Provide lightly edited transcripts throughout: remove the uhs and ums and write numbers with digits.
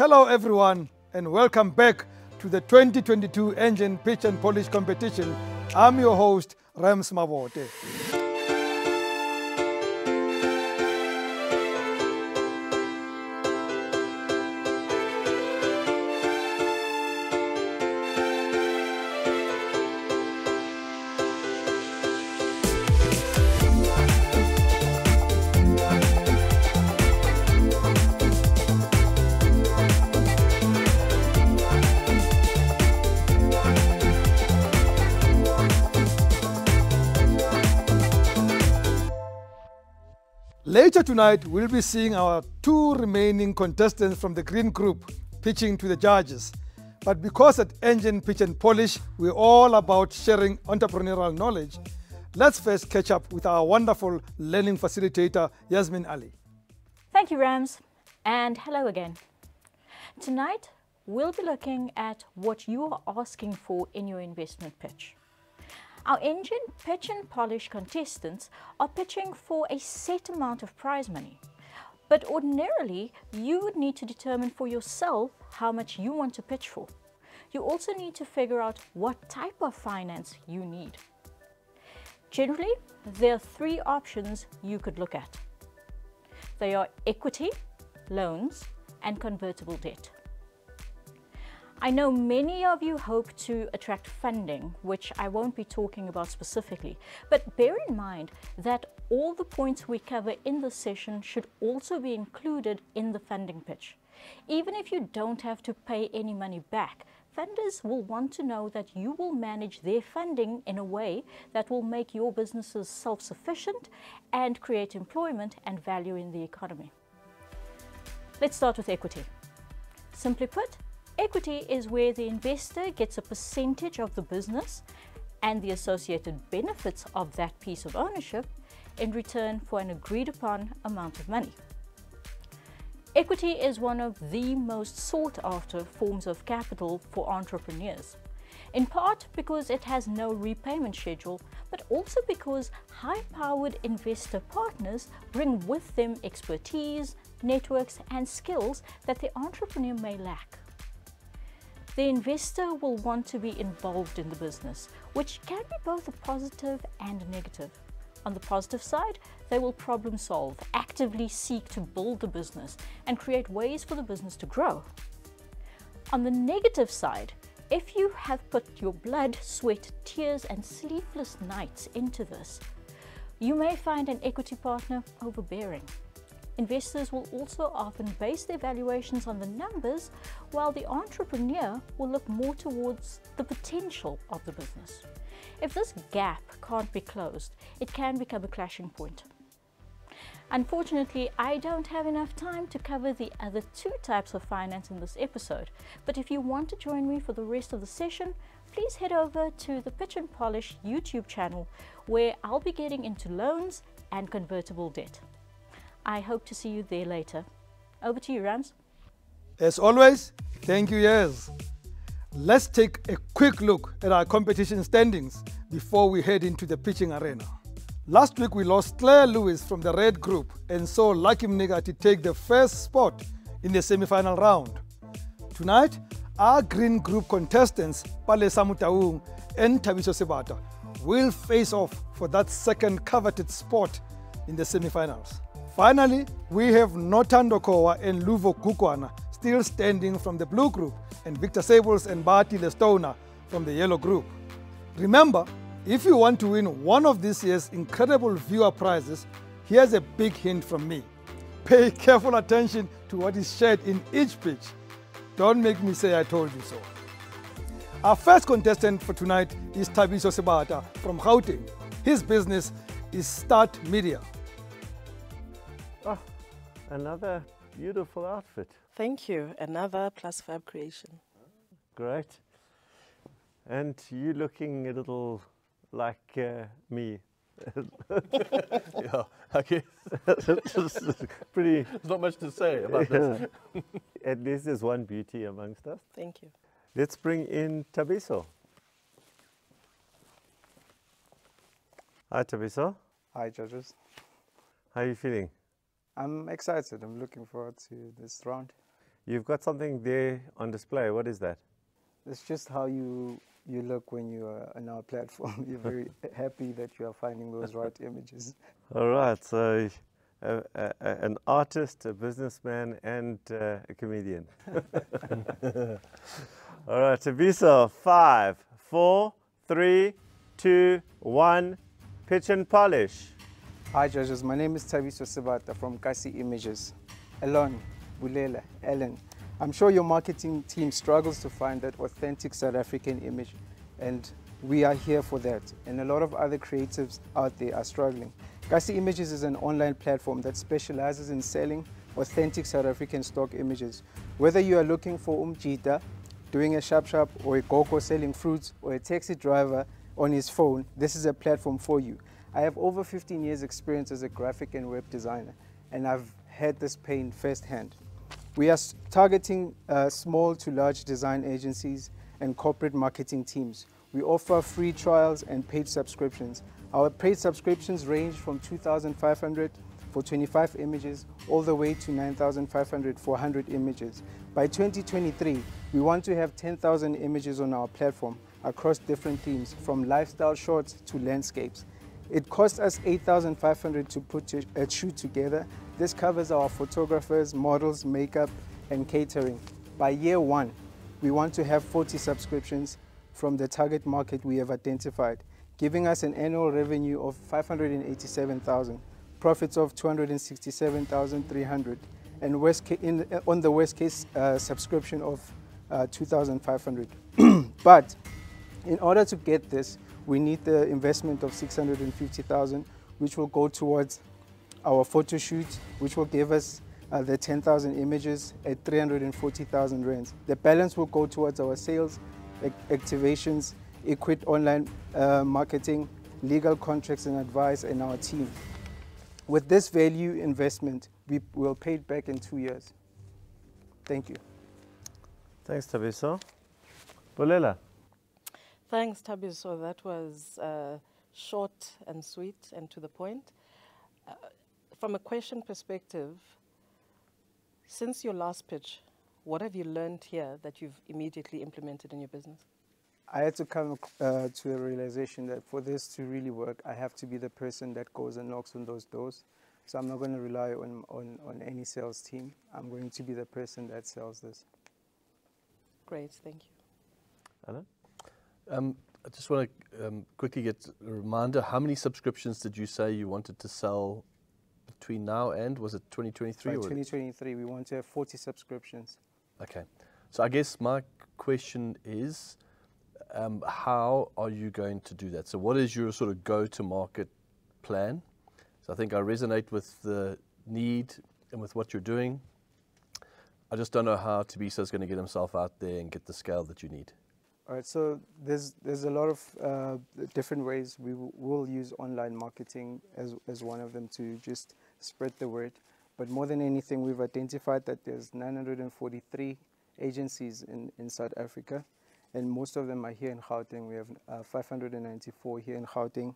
Hello everyone and welcome back to the 2022 Engine Pitch and Polish competition. I'm your host, Rams Mabote. Later tonight, we'll be seeing our two remaining contestants from the Green Group pitching to the judges. But because at Engine Pitch and Polish, we're all about sharing entrepreneurial knowledge, let's first catch up with our wonderful learning facilitator, Yasmin Ali. Thank you, Rams, and hello again. Tonight, we'll be looking at what you are asking for in your investment pitch. Our Engine Pitch and Polish contestants are pitching for a set amount of prize money. But ordinarily, you would need to determine for yourself how much you want to pitch for. You also need to figure out what type of finance you need. Generally, there are three options you could look at. They are equity, loans, and convertible debt. I know many of you hope to attract funding, which I won't be talking about specifically, but bear in mind that all the points we cover in this session should also be included in the funding pitch. Even if you don't have to pay any money back, funders will want to know that you will manage their funding in a way that will make your businesses self-sufficient and create employment and value in the economy. Let's start with equity. Simply put, equity is where the investor gets a percentage of the business and the associated benefits of that piece of ownership in return for an agreed upon amount of money. Equity is one of the most sought after forms of capital for entrepreneurs, in part because it has no repayment schedule, but also because high-powered investor partners bring with them expertise, networks, and skills that the entrepreneur may lack. The investor will want to be involved in the business, which can be both a positive and a negative. On the positive side, they will problem solve, actively seek to build the business, and create ways for the business to grow. On the negative side, if you have put your blood, sweat, tears, and sleepless nights into this, you may find an equity partner overbearing. Investors will also often base their valuations on the numbers, while the entrepreneur will look more towards the potential of the business. If this gap can't be closed, it can become a clashing point. Unfortunately, I don't have enough time to cover the other two types of finance in this episode, but if you want to join me for the rest of the session, please head over to the Pitch and Polish YouTube channel, where I'll be getting into loans and convertible debt. I hope to see you there later. Over to you, Rams. As always, thank you, Yaz. Let's take a quick look at our competition standings before we head into the pitching arena. Last week, we lost Claire Lewis from the red group and saw Lucky Mnigati take the first spot in the semi-final round. Tonight, our green group contestants, Palesa Mutaung and Thabiso Sebata, will face off for that second coveted spot in the semi-finals. Finally, we have Nothando Kowa and Luvo Gukwana still standing from the blue group, and Victor Sables and Bati Lestona from the yellow group. Remember, if you want to win one of this year's incredible viewer prizes, here's a big hint from me. Pay careful attention to what is shared in each pitch. Don't make me say I told you so. Our first contestant for tonight is Thabiso Sebata from Gauteng. His business is Start Media. Oh, another beautiful outfit. Thank you. Another +5 creation. Great. And you looking a little like me. Yeah, okay. Pretty. There's not much to say about this. At least there's one beauty amongst us. Thank you. Let's bring in Thabiso. Hi, Thabiso. Hi, judges. How are you feeling? I'm excited. I'm looking forward to this round. You've got something there on display. What is that? It's just how you look when you are on our platform. You're very happy that you are finding those right images. All right, so an artist, a businessman, and a comedian. All right, Thabiso, 5, 4, 3, 2, 1, pitch and polish. Hi judges, my name is Thabiso Sebata from Kasi Images. Elon, Bulela, Ellen. I'm sure your marketing team struggles to find that authentic South African image, and we are here for that. And a lot of other creatives out there are struggling. Kasi Images is an online platform that specializes in selling authentic South African stock images. Whether you are looking for Umjita, doing a shop or a Goko selling fruits, or a taxi driver on his phone, this is a platform for you. I have over 15 years experience as a graphic and web designer, and I've had this pain firsthand. We are targeting small to large design agencies and corporate marketing teams. We offer free trials and paid subscriptions. Our paid subscriptions range from 2,500 for 25 images all the way to 9,500 for 100 images. By 2023, we want to have 10,000 images on our platform across different themes, from lifestyle shots to landscapes. It costs us 8,500 to put a shoot together. This covers our photographers, models, makeup, and catering. By year 1, we want to have 40 subscriptions from the target market we have identified, giving us an annual revenue of 587,000, profits of 267,300, and on the worst case subscription of 2,500. But in order to get this, we need the investment of 650,000, which will go towards our photo shoot, which will give us the 10,000 images at 340,000 rands. The balance will go towards our sales, activations, equip online marketing, legal contracts and advice, and our team. With this value investment, we will pay it back in 2 years. Thank you. Thanks, Thabiso. Bulela. Thanks, Thabiso. That was short and sweet and to the point. From a question perspective, since your last pitch, what have you learned here that you've immediately implemented in your business? I had to come to a realization that for this to really work, I have to be the person that goes and knocks on those doors. So I'm not going to rely on any sales team. I'm going to be the person that sells this. Great, thank you. Alan? I just want to quickly get a reminder, how many subscriptions did you say you wanted to sell between now and, was it 2023? By 2023, we want to have 40 subscriptions. Okay. So I guess my question is, how are you going to do that? So what is your sort of go-to-market plan? So I think I resonate with the need and with what you're doing. I just don't know how Thabiso is going to get himself out there and get the scale that you need. All right, so there's a lot of different ways. We will use online marketing as one of them to just spread the word. But more than anything, we've identified that there's 943 agencies in South Africa, and most of them are here in Gauteng. We have 594 here in Gauteng,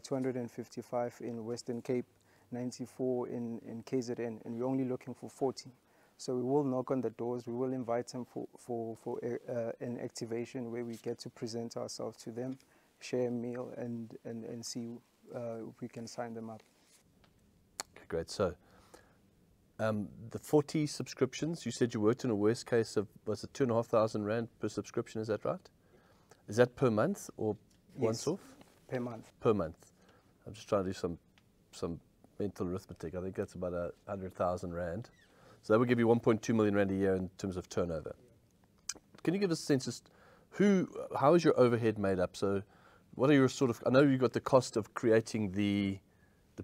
255 in Western Cape, 94 in KZN, and we're only looking for 40. So we will knock on the doors, we will invite them for an activation where we get to present ourselves to them, share a meal, and see if we can sign them up. Okay, great. So the 40 subscriptions, you said you worked in a worst case of, was it 2,500 Rand per subscription, is that right? Is that per month or once off? Per month. Per month. I'm just trying to do some mental arithmetic. I think that's about 100,000 Rand. So that would give you 1.2 million Rand a year in terms of turnover. Can you give us a sense as how is your overhead made up? So what are your sort of, I know you've got the cost of creating the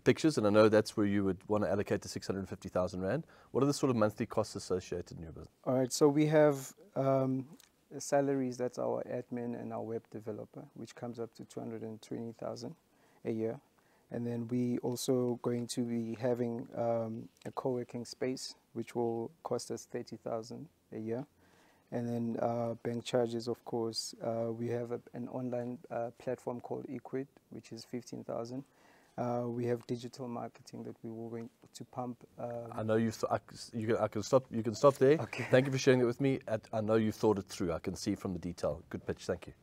pictures, and I know that's where you would want to allocate the 650,000 Rand. What are the sort of monthly costs associated in your business? All right, so we have salaries, that's our admin and our web developer, which comes up to 220,000 a year. And then we also going to be having a co-working space, which will cost us 30,000 a year. And then bank charges, of course. We have an online platform called Equid, which is 15,000. We have digital marketing that we were going to pump. I know I can stop. You can stop there. Okay. Thank you for sharing it with me. I know you've thought it through. I can see from the detail. Good pitch. Thank you.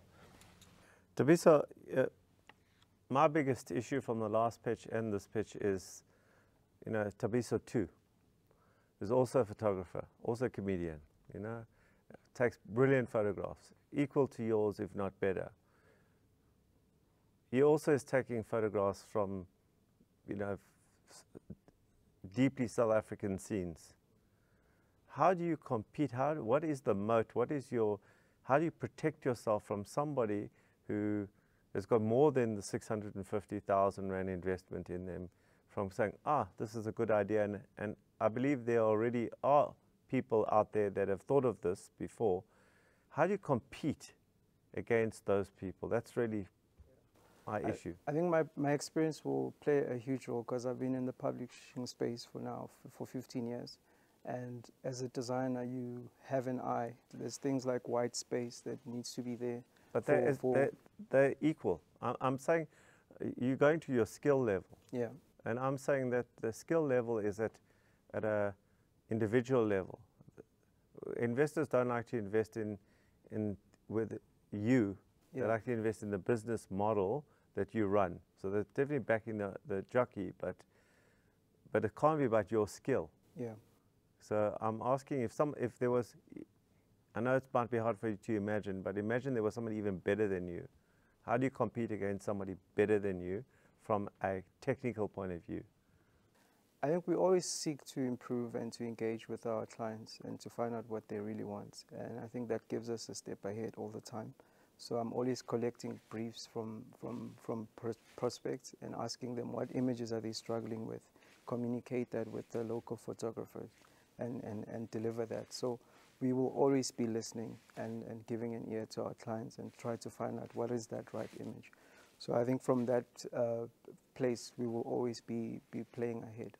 Thabiso, my biggest issue from the last pitch and this pitch is, Thabiso too is also a photographer, also a comedian, takes brilliant photographs, equal to yours, if not better. He also is taking photographs from, deeply South African scenes. How do you compete? What is the moat? How do you protect yourself from somebody who has got more than the 650,000 Rand investment in them, from saying, this is a good idea, and I believe there already are people out there that have thought of this before. How do you compete against those people? That's really my issue. I think my experience will play a huge role, because I've been in the publishing space for 15 years. And as a designer, you have an eye. There's things like white space that needs to be there. But they're equal. I'm saying you're going to your skill level. Yeah. And I'm saying that the skill level is at a individual level. Investors don't like to invest with you. Yeah. They like to invest in the business model that you run. So they're definitely backing the jockey, but it can't be about your skill. Yeah. So I'm asking if there was, I know it might be hard for you to imagine, but imagine there was somebody even better than you. How do you compete against somebody better than you from a technical point of view? I think we always seek to improve and to engage with our clients and to find out what they really want. And I think that gives us a step ahead all the time. So I'm always collecting briefs from prospects and asking them what images are they struggling with, communicate that with the local photographers and deliver that. So we will always be listening and giving an ear to our clients and try to find out what is that right image. So I think from that place, we will always be playing ahead.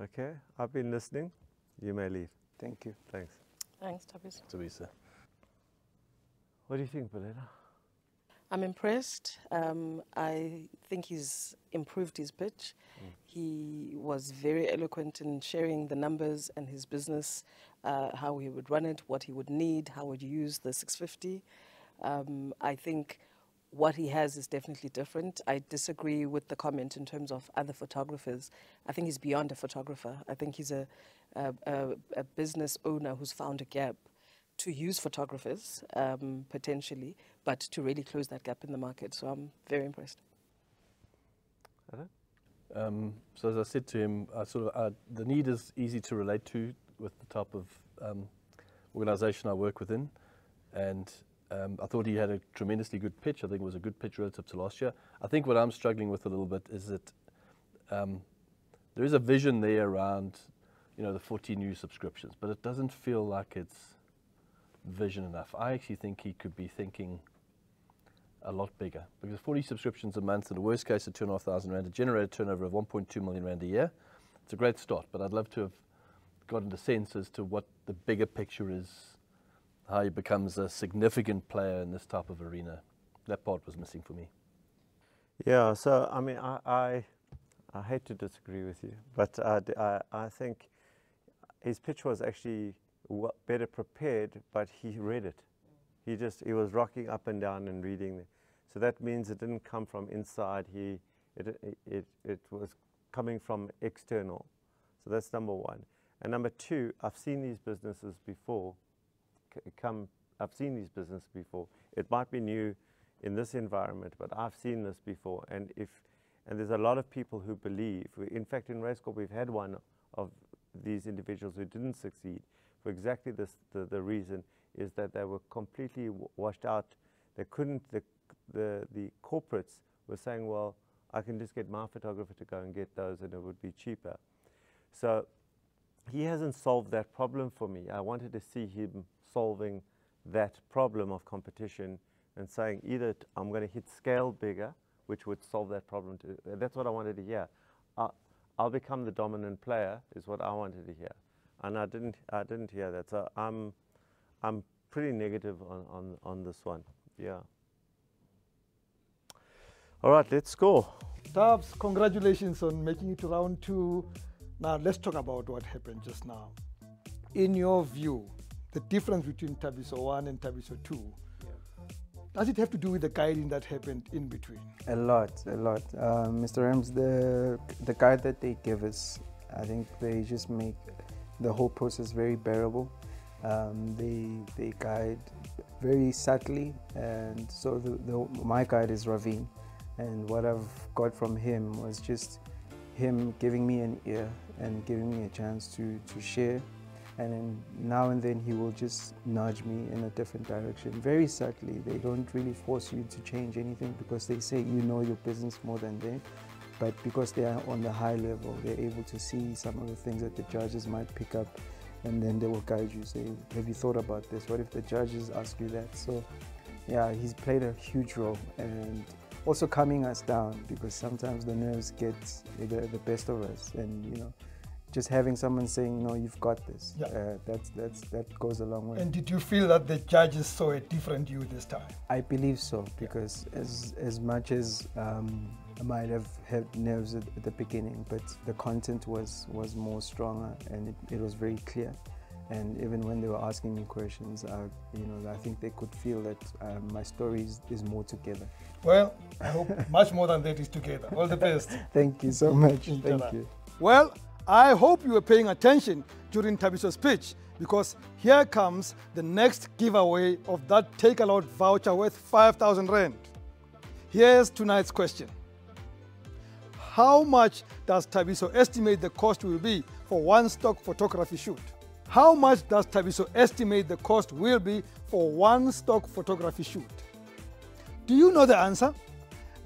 Okay, I've been listening. You may leave. Thank you. Thanks. Thanks, Thabiso. Thabiso. What do you think, Boleta? I'm impressed. I think he's improved his pitch. He was very eloquent in sharing the numbers and his business, how he would run it, what he would need, how would you use the 650. I think what he has is definitely different. I disagree with the comment in terms of other photographers. I think he's beyond a photographer. I think he's a business owner who's found a gap to use photographers, potentially, but to really close that gap in the market. So I'm very impressed. So as I said to him, the need is easy to relate to with the type of organisation I work within, and I thought he had a tremendously good pitch. I think it was a good pitch relative to last year. I think what I'm struggling with a little bit is that there is a vision there around, the 40 new subscriptions, but it doesn't feel like it's vision enough. I actually think he could be thinking a lot bigger, because 40 subscriptions a month, in the worst case of 2,500 Rand, to generate a turnover of 1.2 million Rand a year. It's a great start, but I'd love to have gotten the sense as to what the bigger picture is, how he becomes a significant player in this type of arena. That part was missing for me. Yeah, so I mean, I hate to disagree with you, but I think his pitch was actually better prepared, but he read it. He was rocking up and down and reading it. So that means it didn't come from inside. It was coming from external. So that's number one. And number two, I've seen these businesses before. I've seen these businesses before. It might be new in this environment, but I've seen this before. And there's a lot of people whu believe. In fact, in Racecorp, we've had one of these individuals who didn't succeed for exactly this. The reason is that they were completely washed out. They couldn't. The corporates were saying, well, I can just get my photographer to go and get those, and it would be cheaper. So he hasn't solved that problem for me. I wanted to see him solving that problem of competition and saying either I'm going to hit scale bigger, which would solve that problem too. That's what I wanted to hear. I'll become the dominant player is what I wanted to hear, and I didn't hear that. So I'm pretty negative on this one. Yeah. All right, let's score. Tabs, congratulations on making it to round 2. Now let's talk about what happened just now. In your view, the difference between Thabiso 1 and Thabiso 2, does it have to do with the guiding that happened in between? A lot. Mr. Rams, the guide that they give us, I think they just make the whole process very bearable. They guide very subtly, and so my guide is Raveen, and what I've got from him was just him giving me an ear and giving me a chance to share, and then now and then he will just nudge me in a different direction, very subtly. They don't really force you to change anything because they say you know your business more than they, but because they are on the high level, they're able to see some of the things that the judges might pick up, and then they will guide you, say, have you thought about this? What if the judges ask you that? So yeah, he's played a huge role, and also calming us down, because sometimes the nerves get the best of us, and you know, just having someone saying, no, you've got this, Yeah. that goes a long way. And did you feel that the judges saw a different you this time? I believe so, because as much as I might have had nerves at the beginning, but the content was more stronger, and it was very clear. And even when they were asking me questions, you know, I think they could feel that my story is more together. Well, I hope much more than that is together. All the best. Thank you so much. Thank you. Well, I hope you were paying attention during Thabiso's speech, because here comes the next giveaway of that take-a-lot voucher worth 5,000 Rand. Here's tonight's question. How much does Thabiso estimate the cost will be for one stock photography shoot? How much does Thabiso estimate the cost will be for one stock photography shoot? Do you know the answer?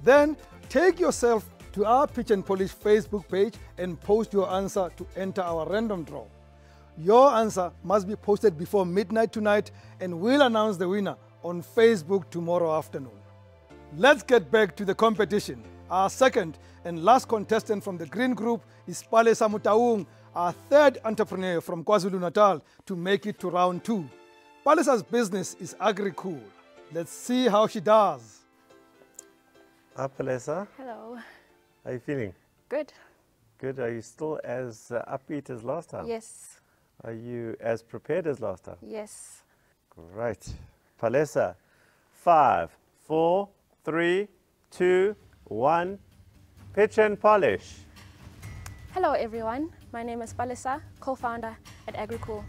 Then take yourself to our Pitch and Polish Facebook page and post your answer to enter our random draw. Your answer must be posted before midnight tonight, and we'll announce the winner on Facebook tomorrow afternoon. Let's get back to the competition. Our second and last contestant from the Green Group is Palesa Mutaung, our third entrepreneur from KwaZulu-Natal to make it to round 2. Palesa's business is AgriCool. Let's see how she does. Hi, Palesa. Hello. How are you feeling? Good. Good. Are you still as upbeat as last time? Yes. Are you as prepared as last time? Yes. Great. Palesa, 5, 4, 3, 2, 1. Pitch and polish. Hello everyone. My name is Palesa, co-founder at AgriCool.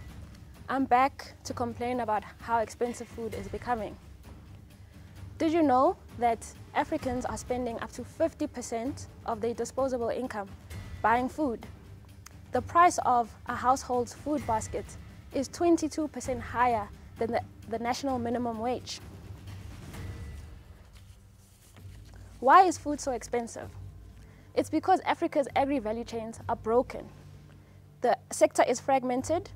I'm back to complain about how expensive food is becoming. Did you know that Africans are spending up to 50% of their disposable income buying food? The price of a household's food basket is 22% higher than the national minimum wage. Why is food so expensive? It's because Africa's agri-value chains are broken. The sector is fragmented,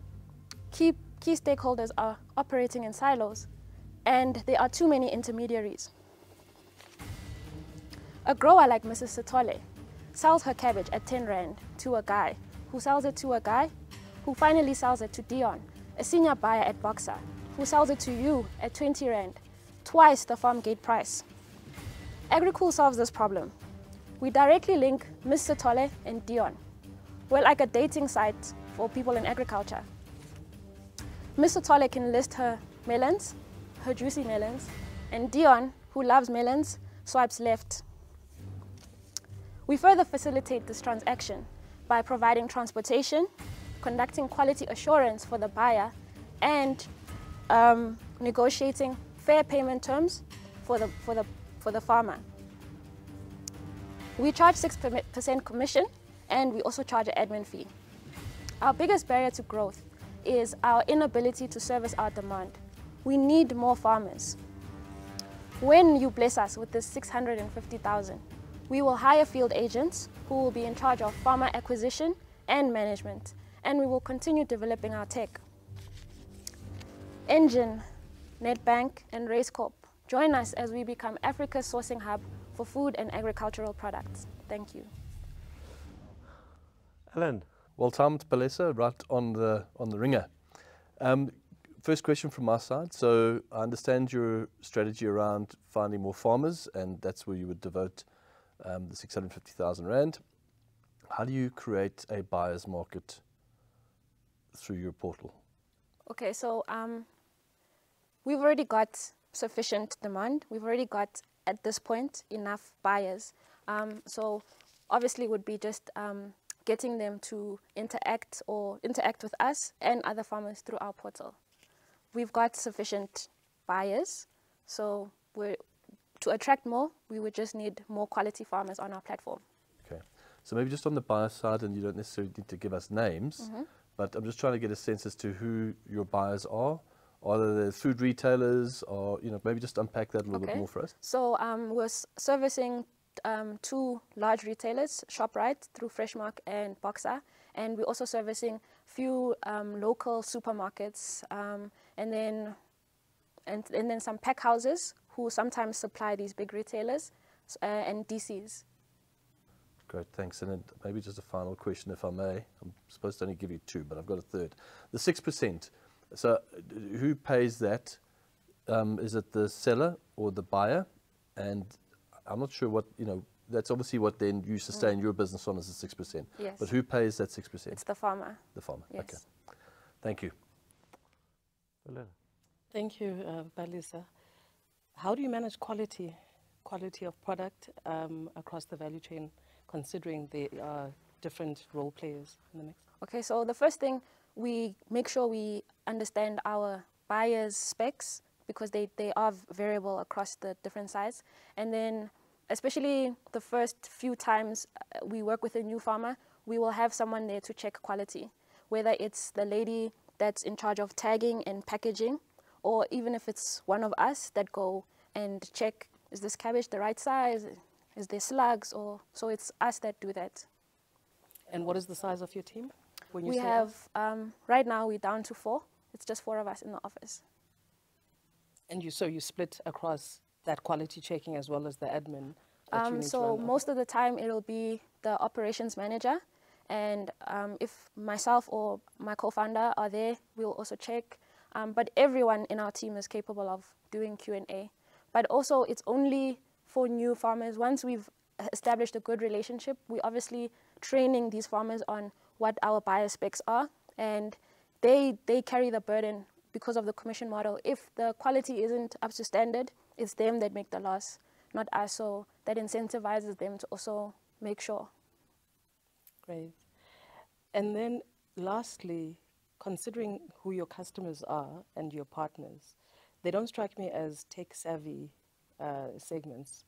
key stakeholders are operating in silos, and there are too many intermediaries. A grower like Mrs. Sithole sells her cabbage at 10 Rand to a guy, who sells it to a guy, who finally sells it to Dion, a senior buyer at Boxer, who sells it to you at 20 Rand, twice the farm gate price. AgriCool solves this problem. We directly link Ms. Sithole and Dion. We're like a dating site for people in agriculture. Ms. Sithole can list her melons, her juicy melons, and Dion, who loves melons, swipes left. We further facilitate this transaction by providing transportation, conducting quality assurance for the buyer, and negotiating fair payment terms for the farmer. We charge 6% commission, and we also charge an admin fee. Our biggest barrier to growth is our inability to service our demand. We need more farmers. When you bless us with this 650,000, we will hire field agents who will be in charge of farmer acquisition and management, and we will continue developing our tech. Engine, Nedbank, and Racecorp, join us as we become Africa's sourcing hub for food and agricultural products. Thank you. Alan. Well timed, Palesa, right on the ringer. First question from my side. So I understand your strategy around finding more farmers, and that's where you would devote the 650,000 Rand. How do you create a buyer's market through your portal? Okay, so we've already got sufficient demand. We've already got, at this point, enough buyers. So obviously would be just getting them to interact with us and other farmers through our portal. We've got sufficient buyers, so to attract more, we would just need more quality farmers on our platform. Okay, so maybe just on the buyer side, and you don't necessarily need to give us names, but I'm just trying to get a sense as to who your buyers are. Are they food retailers, or maybe just unpack that a little bit more for us? So we're servicing 2 large retailers, Shoprite through Freshmark and Boxer, and we're also servicing few local supermarkets, and then some pack houses who sometimes supply these big retailers and DCs. Great, thanks. And then maybe just a final question, if I may. I'm supposed to only give you 2, but I've got a third. The 6%. So who pays that? Is it the seller or the buyer? And I'm not sure what, that's obviously what then you sustain your business on, is the 6%. Yes. But who pays that 6%? It's the farmer. The farmer, Yes. Okay. Thank you. Thank you, Balisa. How do you manage quality of product across the value chain, considering the different role players in the mix? Okay, so the first thing, we make sure we understand our buyers' specs, because they are variable across the different sites. And then, especially the first few times we work with a new farmer, we will have someone there to check quality, whether it's the lady that's in charge of tagging and packaging, or even if it's one of us that go and check, is this cabbage the right size? Is there slugs? So it's us that do that. And what is the size of your team? When you We say have, right now we're down to 4. It's just 4 of us in the office. And so you split across that quality checking as well as the admin? that you need to So run? most of the time it'll be the operations manager, and if myself or my co-founder are there, we'll also check. But everyone in our team is capable of doing Q&A. But also it's only for new farmers. Once we've established a good relationship, we're obviously training these farmers on what our buyer specs are, and they carry the burden because of the commission model. If the quality isn't up to standard, it's them that make the loss, not us. So that incentivizes them to also make sure. Great. And then lastly, considering who your customers are and your partners, they don't strike me as tech-savvy segments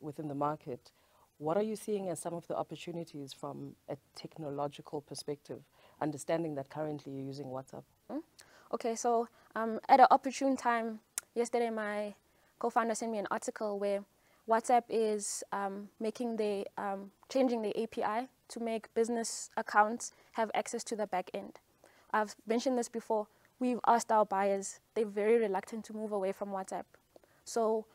within the market. What are you seeing as some of the opportunities from a technological perspective, understanding that currently you're using WhatsApp? Okay, so at an opportune time, yesterday my co-founder sent me an article where WhatsApp is changing the API to make business accounts have access to the back end. I've mentioned this before. We've asked our buyers, they're very reluctant to move away from WhatsApp. So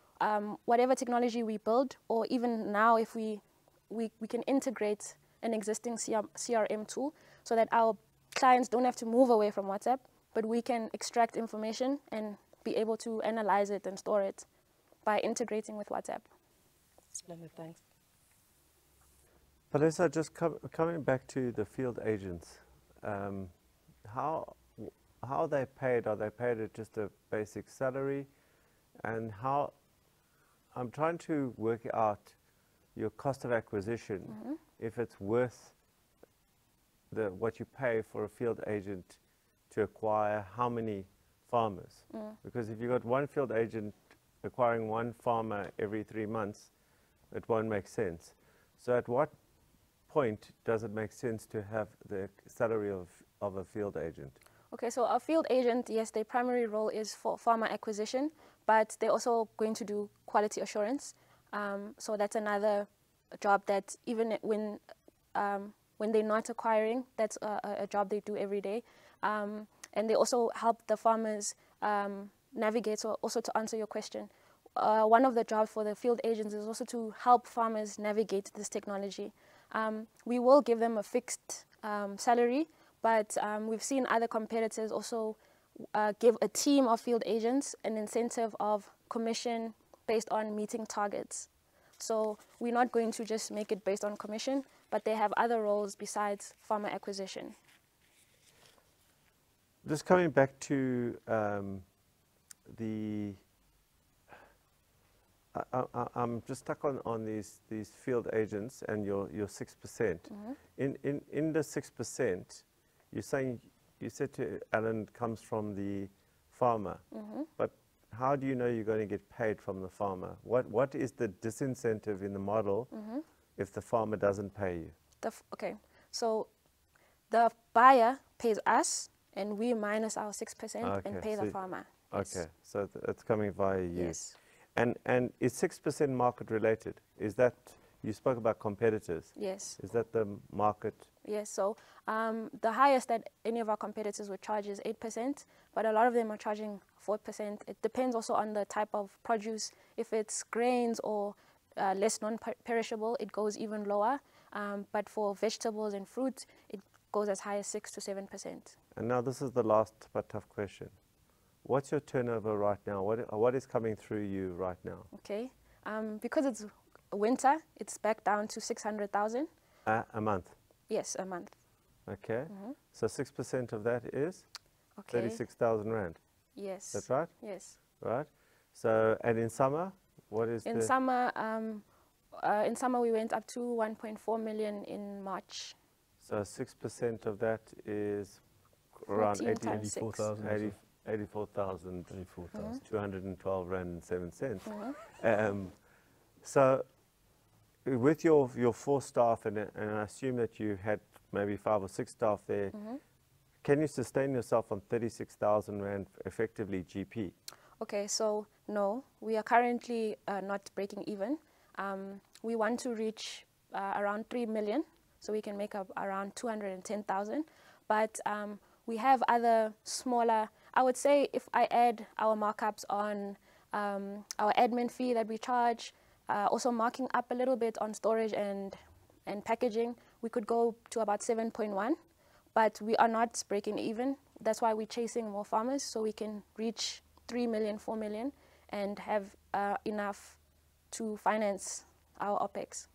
whatever technology we build, or even now if we can integrate an existing CRM tool so that our clients don't have to move away from WhatsApp, but we can extract information and be able to analyze it and store it by integrating with WhatsApp. Splendid, thanks. Balisa, just coming back to the field agents, how are they paid? Are they paid at just a basic salary? And how, I'm trying to work out your cost of acquisition, if it's worth what you pay for a field agent to acquire how many farmers. Because if you've got one field agent acquiring one farmer every 3 months, it won't make sense. So at what point does it make sense to have the salary of a field agent? Okay, so a field agent, yes, their primary role is for farmer acquisition, but they're also going to do quality assurance. So that's another job that even when they're not acquiring, that's a job they do every day. And they also help the farmers navigate. So also to answer your question, one of the jobs for the field agents is also to help farmers navigate this technology. We will give them a fixed salary, but we've seen other competitors also give a team of field agents an incentive of commission based on meeting targets. So we're not going to just make it based on commission, but they have other roles besides farmer acquisition. Just coming back to I'm just stuck on these field agents and your 6%. In the 6%, you're saying, you said to Alan, comes from the farmer, but how do you know you're going to get paid from the farmer? What is the disincentive in the model if the farmer doesn't pay you? Okay, so the buyer pays us, and we minus our 6% and pay the farmer. Okay, so it's coming via you. Yes. And is 6% market related? Is that, you spoke about competitors. Yes. Is that the market? Yes, so the highest that any of our competitors would charge is 8%, but a lot of them are charging 4%. It depends also on the type of produce. If it's grains or less non-perishable, it goes even lower. But for vegetables and fruit, it goes as high as 6 to 7%. And now this is the last but tough question. What's your turnover right now? What is coming through you right now? Okay, because it's winter, it's back down to 600,000. A month? Yes, a month. Okay, so 6% of that is 36,000 Rand. Yes. That's right? Yes. Right. So, and in summer, what is in summer, we went up to 1.4 million in March. So 6% of that is around 84,000. 84,212 Rand and 7 cents. So with your 4 staff, and I assume that you had maybe 5 or 6 staff there, can you sustain yourself on 36,000 Rand effectively GP? Okay, so no, we are currently not breaking even. We want to reach around 3 million, so we can make up around 210,000. But we have other smaller, I would say if I add our markups on our admin fee that we charge, also marking up a little bit on storage and packaging, we could go to about 7.1, but we are not breaking even. That's why we're chasing more farmers, so we can reach 3 million, 4 million, and have enough to finance our OPEX.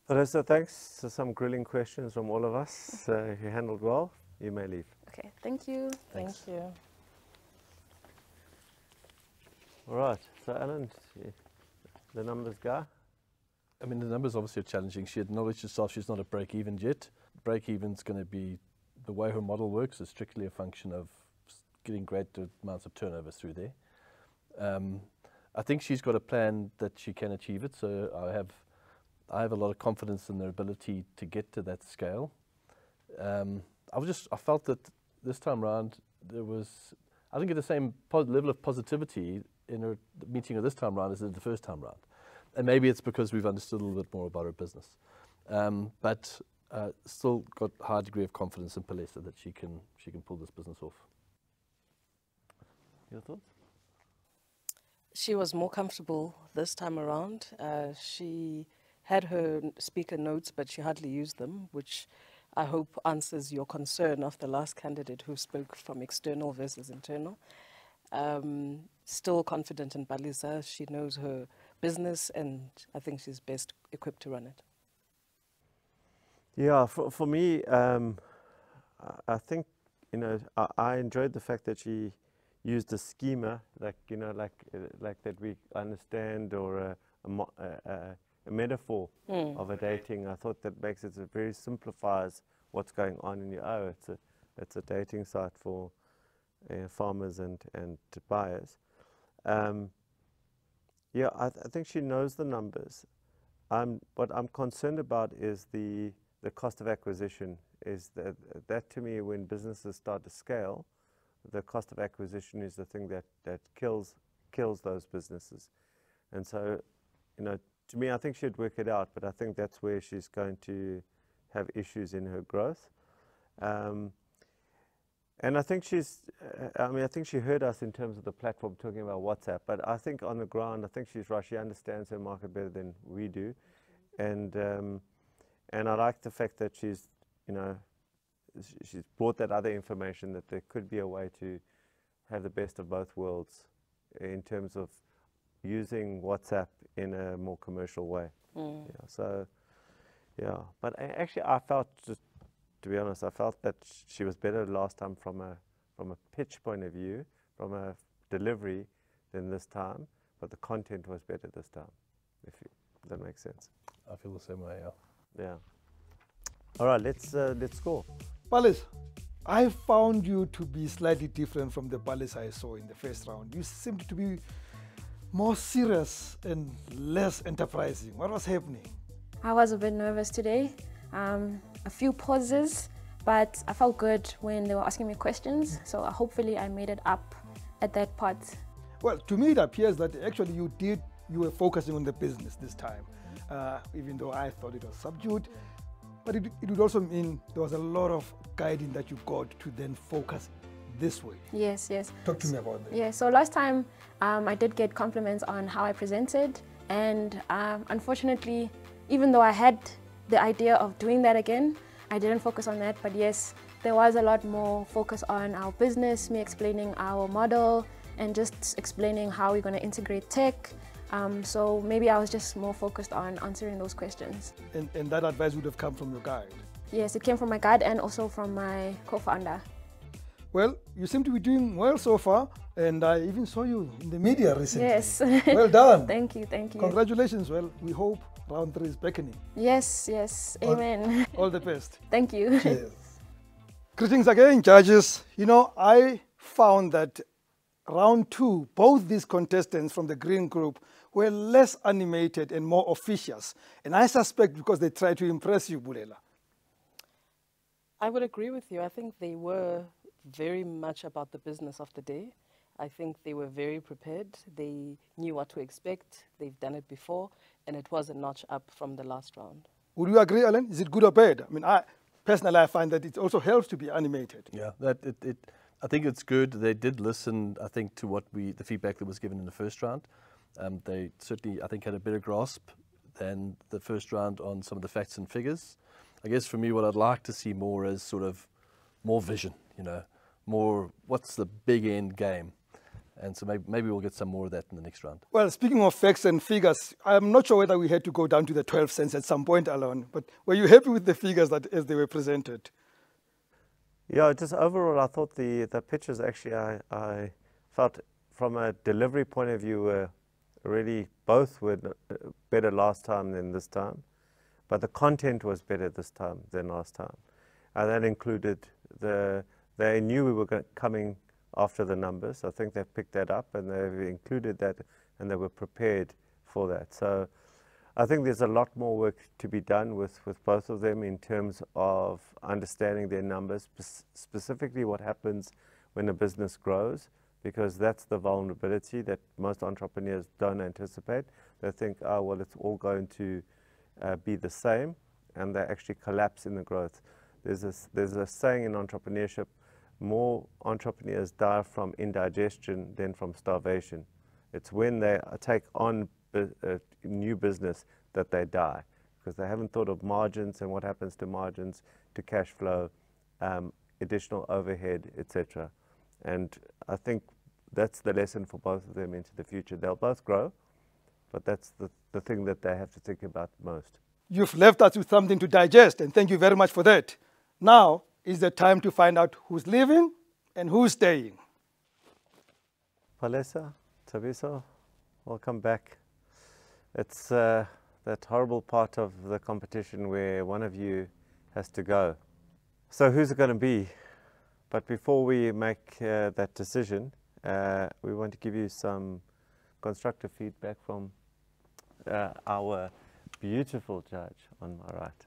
Vanessa, thanks. So some grilling questions from all of us. You handled well. You may leave. Okay, thank you. Thanks. Thank you. All right. So Alan, the numbers go. I mean, the numbers obviously are challenging. She acknowledged herself she's not at break-even yet. Break-even's going to be, the way her model works is strictly a function of getting great amounts of turnover through there. I think she's got a plan that she can achieve it, so I have a lot of confidence in their ability to get to that scale. I felt that this time around I didn't get the same level of positivity in her meeting of this time round as in the first time round. And maybe it's because we've understood a little bit more about her business. But still got a high degree of confidence in Palesa that she can pull this business off. Your thoughts? She was more comfortable this time around. She had her speaker notes, but she hardly used them, which I hope answers your concern of the last candidate who spoke from external versus internal. Still confident in Palesa. She knows her business, and I think she's best equipped to run it. Yeah, for me, I think, I enjoyed the fact that she used a schema, like that we understand, or a metaphor of a dating. I thought that makes it very simplifies what's going on in your it's a dating site for farmers and buyers. Yeah, I think she knows the numbers. What I'm concerned about is the cost of acquisition. Is that to me, when businesses start to scale, the cost of acquisition is the thing that kills those businesses. And so, to me, I think she'd work it out, but I think that's where she's going to have issues in her growth. And I think I think she heard us in terms of the platform talking about WhatsApp, but I think on the ground, I think she's right. She understands her market better than we do. And I like the fact that she's brought that other information, that there could be a way to have the best of both worlds in terms of using WhatsApp in a more commercial way. Yeah, so, yeah. But actually, I felt, just to be honest, I felt that she was better last time from a pitch point of view, from a delivery, than this time. But the content was better this time, if that makes sense. I feel the same way, yeah. Yeah. All right, let's score. Pallis, I found you to be slightly different from the Pallis I saw in the first round. You seemed to be more serious and less enterprising. What was happening? I was a bit nervous today. A few pauses, but I felt good when they were asking me questions. So hopefully I made it up at that part. Well, to me it appears that actually you were focusing on the business this time, even though I thought it was subdued. But it would also mean there was a lot of guiding that you got to then focus this way. Yes, yes. Talk to me about that. Yeah, so last time I did get compliments on how I presented, and unfortunately, even though I had the idea of doing that again, I didn't focus on that. But yes, there was a lot more focus on our business, me explaining our model, and just explaining how we're going to integrate tech. So maybe I was just more focused on answering those questions. And that advice would have come from your guide? Yes, it came from my guide and also from my co-founder. Well, you seem to be doing well so far, and I even saw you in the media recently. Yes. Well done. Thank you, thank you. Congratulations. Well, we hope round 3 is beckoning. Yes, yes. Amen. All the best. Thank you. Cheers. Greetings again, judges. You know, I found that round 2, both these contestants from the Green Group were less animated and more officious. And I suspect because they tried to impress you, Bulela. I would agree with you. I think they were very much about the business of the day. I think they were very prepared. They knew what to expect. They've done it before, and it was a notch up from the last round. Would you agree, Alan? Is it good or bad? I mean, personally, I find that it also helps to be animated. Yeah, I think it's good. They did listen, I think, to the feedback that was given in the first round. They certainly, I think, had a better grasp than the first round on some of the facts and figures. I guess for me, what I'd like to see more is sort of more vision, you know, more what's the big end game. And so maybe we'll get some more of that in the next round. Well, speaking of facts and figures, I'm not sure whether we had to go down to the 12 cents at some point, Alan, but were you happy with the figures that as they were presented? Yeah, just overall, I thought the pitches actually, I felt from a delivery point of view were really both were better last time than this time, but the content was better this time than last time. And that included they knew we were coming after the numbers. I think they've picked that up and they've included that and they were prepared for that. So I think there's a lot more work to be done with both of them in terms of understanding their numbers, specifically what happens when a business grows, because that's the vulnerability that most entrepreneurs don't anticipate. They think, oh, well, it's all going to be the same, and they actually collapse in the growth. There's a saying in entrepreneurship, more entrepreneurs die from indigestion than from starvation. It's when they take on new business that they die, because they haven't thought of margins and what happens to margins, to cash flow, additional overhead, etc. And I think that's the lesson for both of them into the future. They'll both grow, but that's the thing that they have to think about most. You've left us with something to digest, and thank you very much for that. Now is the time to find out who's leaving and who's staying. Palesa, Thabiso, welcome back. It's that horrible part of the competition where one of you has to go. So who's it going to be? But before we make that decision, we want to give you some constructive feedback from our beautiful judge on my right.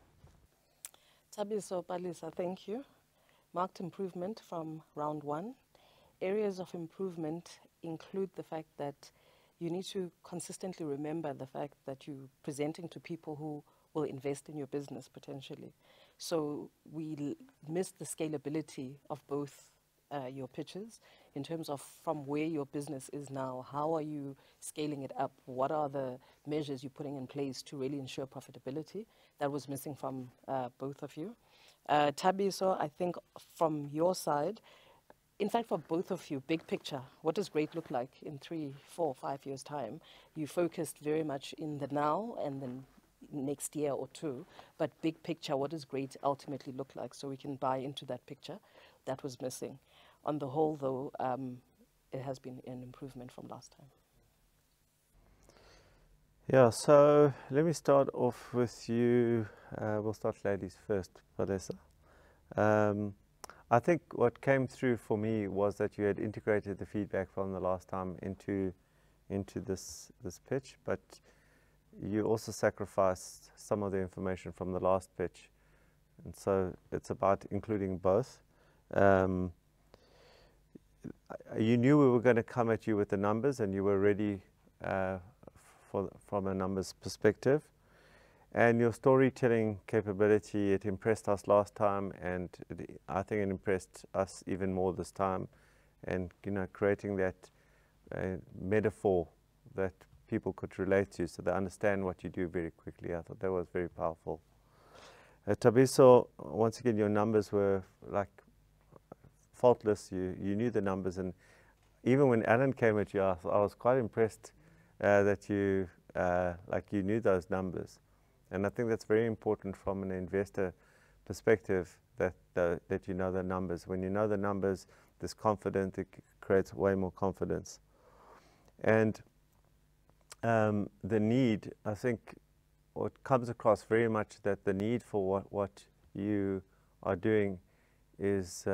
Thabiso, Palisa, thank you. Marked improvement from round 1. Areas of improvement include the fact that you need to consistently remember the fact that you're presenting to people who will invest in your business potentially. So we missed the scalability of both your pitches in terms of from where your business is now. How are you scaling it up? What are the measures you're putting in place to really ensure profitability? That was missing from both of you. Thabiso, I think from your side, In fact, for both of you, big picture, what does great look like in 3, 4, 5 years' time? You focused very much in the now and then next year or two, but big picture, what does great ultimately look like? So we can buy into that picture. That was missing. On the whole, though, it has been an improvement from last time. Yeah, so let me start off with you. We'll start ladies first, Palesa. I think what came through for me was that you had integrated the feedback from the last time into this pitch, but you also sacrificed some of the information from the last pitch, and so it's about including both. You knew we were going to come at you with the numbers, and you were ready from a numbers perspective. And your storytelling capability, it impressed us last time, and I think it impressed us even more this time. And creating that metaphor that people could relate to, so they understand what you do very quickly. I thought that was very powerful. Thabiso, once again, your numbers were like faultless. You knew the numbers, and even when Alan came at you, I was quite impressed that you knew those numbers. And I think that's very important from an investor perspective, that you know the numbers. When you know the numbers, there's confidence, it creates way more confidence. And the need, I think what comes across very much, that the need for what you are doing is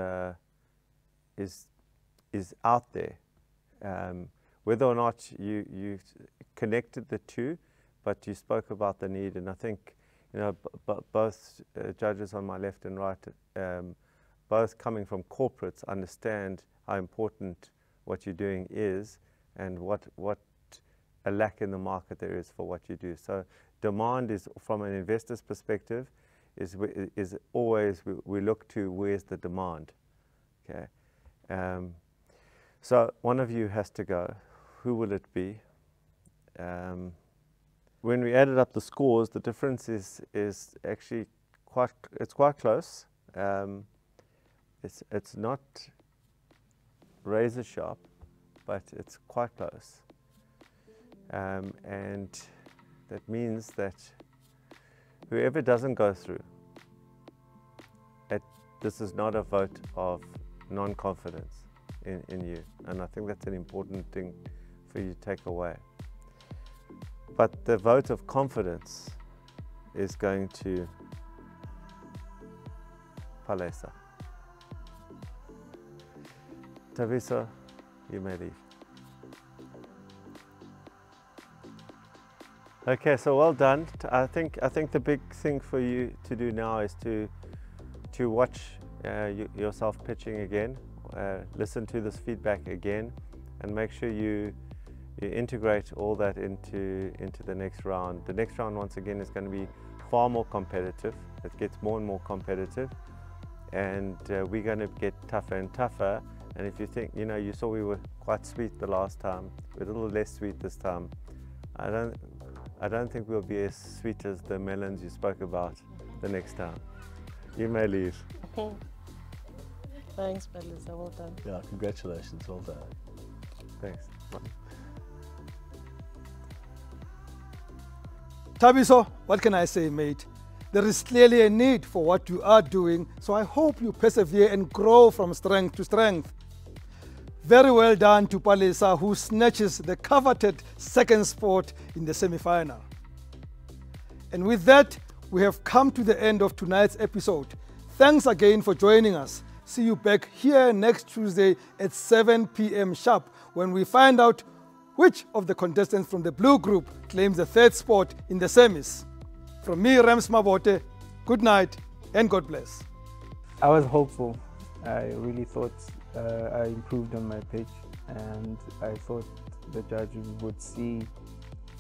out there. Whether or not you connected the two, but you spoke about the need, and I think both judges on my left and right, both coming from corporates, understand how important what you're doing is, and what a lack in the market there is for what you do. So demand is, from an investor's perspective, is always we look to where's the demand. Okay, so one of you has to go. Who will it be? When we added up the scores, the difference is actually quite close. It's not razor sharp, but it's quite close. And that means that whoever doesn't go through, this is not a vote of non-confidence in you. And I think that's an important thing for you to take away. But the vote of confidence is going to Palesa. Thabiso, you may leave. Okay, so well done. I think the big thing for you to do now is to watch yourself pitching again, listen to this feedback again, and make sure you integrate all that into the next round. The next round, once again, is going to be far more competitive. It gets more and more competitive, and we're going to get tougher and tougher. And if you think, you saw we were quite sweet the last time, we're a little less sweet this time. I don't think we'll be as sweet as the melons you spoke about the next time. You may leave. Thanks, Palesa. Well done. Yeah, congratulations. Well done. Thanks. Thabiso, what can I say, mate? There is clearly a need for what you are doing, so I hope you persevere and grow from strength to strength. Very well done to Palesa, who snatches the coveted second spot in the semi-final. And with that, we have come to the end of tonight's episode. Thanks again for joining us. See you back here next Tuesday at 7 p.m. sharp, when we find out which of the contestants from the blue group claims the third spot in the semis. From me, Rams Mabote, good night and God bless. I was hopeful. I really thought I improved on my pitch, and I thought the judges would see,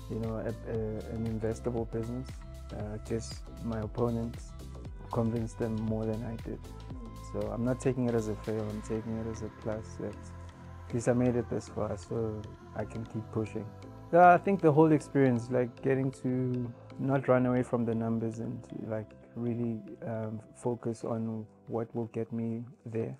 an investable business. Just my opponents convinced them more than I did. So I'm not taking it as a fail, I'm taking it as a plus. That at least I made it this far, so I can keep pushing. I think the whole experience, like getting to not run away from the numbers and like really focus on what will get me there.